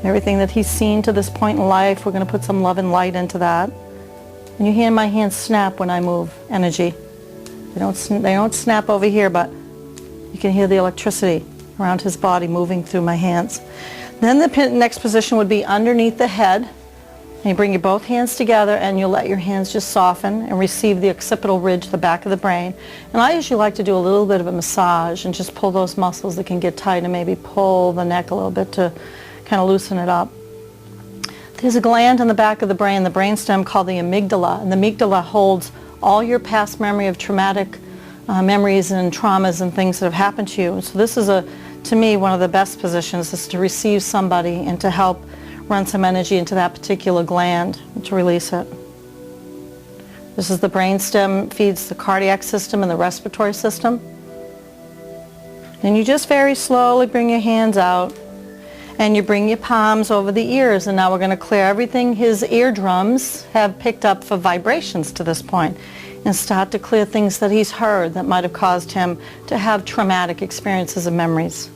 Everything that he's seen to this point in life, we're going to put some love and light into that. And you hear my hands snap when I move energy. They don't snap over here, but you can hear the electricity around his body moving through my hands. Then the next position would be underneath the head. And you bring your both hands together and you let your hands just soften and receive the occipital ridge, the back of the brain. And I usually like to do a little bit of a massage and just pull those muscles that can get tight and maybe pull the neck a little bit to kind of loosen it up. There's a gland in the back of the brainstem called the amygdala. And the amygdala holds all your past memory of traumatic memories and traumas and things that have happened to you. So this is, to me, one of the best positions is to receive somebody and to help run some energy into that particular gland to release it. This is the brainstem, feeds the cardiac system and the respiratory system. And you just very slowly bring your hands out and you bring your palms over the ears, and now we're going to clear everything his eardrums have picked up for vibrations to this point and start to clear things that he's heard that might have caused him to have traumatic experiences and memories.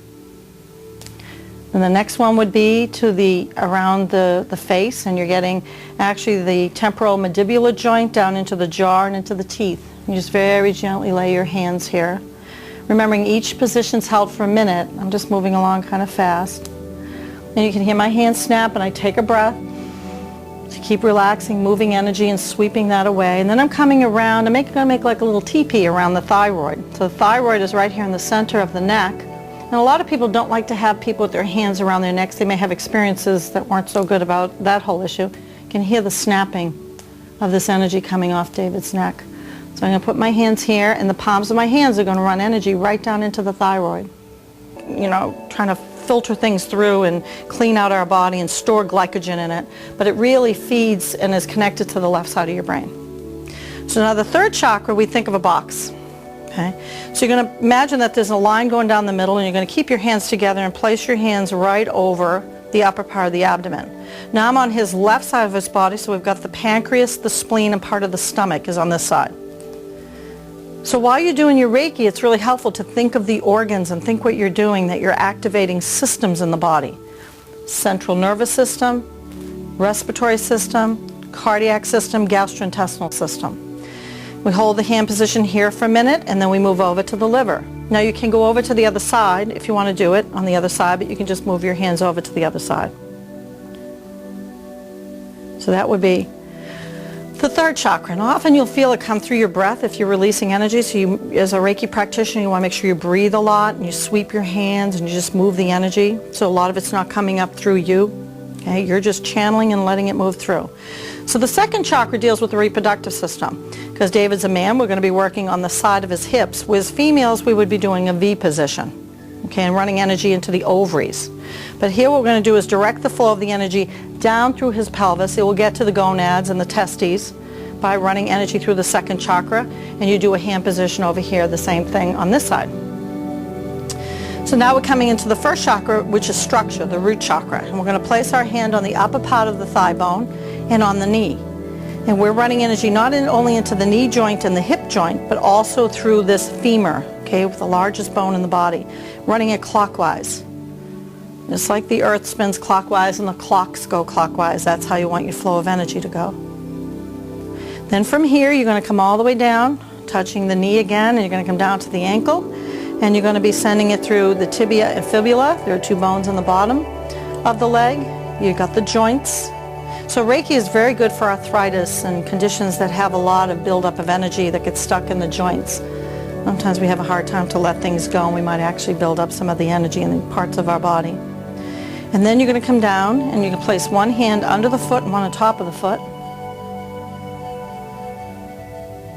And the next one would be to around the face, and you're getting actually the temporal mandibular joint down into the jaw and into the teeth. You just very gently lay your hands here. Remembering each position's held for a minute. I'm just moving along kind of fast. And you can hear my hands snap, and I take a breath to keep relaxing, moving energy and sweeping that away. And then I'm coming around. I'm going to make like a little teepee around the thyroid. So the thyroid is right here in the center of the neck. And a lot of people don't like to have people with their hands around their necks. They may have experiences that weren't so good about that whole issue. You can hear the snapping of this energy coming off David's neck. So I'm going to put my hands here, and the palms of my hands are going to run energy right down into the thyroid. You know, trying to filter things through and clean out our body and store glycogen in it. But it really feeds and is connected to the left side of your brain. So now the third chakra, we think of a box. Okay? So you're going to imagine that there's a line going down the middle, and you're going to keep your hands together and place your hands right over the upper part of the abdomen. Now I'm on his left side of his body, so we've got the pancreas, the spleen, and part of the stomach is on this side. So while you're doing your Reiki, it's really helpful to think of the organs and think what you're doing, that you're activating systems in the body. Central nervous system, respiratory system, cardiac system, gastrointestinal system. We hold the hand position here for a minute, and then we move over to the liver. Now you can go over to the other side if you want to do it on the other side, but you can just move your hands over to the other side. So that would be the third chakra. And often you'll feel it come through your breath if you're releasing energy. So you, as a Reiki practitioner, you want to make sure you breathe a lot and you sweep your hands and you just move the energy. So a lot of it's not coming up through you. Okay? You're just channeling and letting it move through. So the second chakra deals with the reproductive system. Because David's a man, we're going to be working on the side of his hips. With females, we would be doing a V position. Okay, and running energy into the ovaries. But here what we're going to do is direct the flow of the energy down through his pelvis. It will get to the gonads and the testes by running energy through the second chakra. And you do a hand position over here, the same thing on this side. So now we're coming into the first chakra, which is structure, the root chakra. And we're going to place our hand on the upper part of the thigh bone and on the knee. And we're running energy not only into the knee joint and the hip joint, but also through this femur, okay, with the largest bone in the body, running it clockwise. Just like the earth spins clockwise and the clocks go clockwise, that's how you want your flow of energy to go. Then from here, you're going to come all the way down, touching the knee again, and you're going to come down to the ankle, and you're going to be sending it through the tibia and fibula. There are two bones on the bottom of the leg. You've got the joints. So Reiki is very good for arthritis and conditions that have a lot of buildup of energy that gets stuck in the joints. Sometimes we have a hard time to let things go, and we might actually build up some of the energy in the parts of our body. And then you're going to come down, and you can place one hand under the foot and one on top of the foot.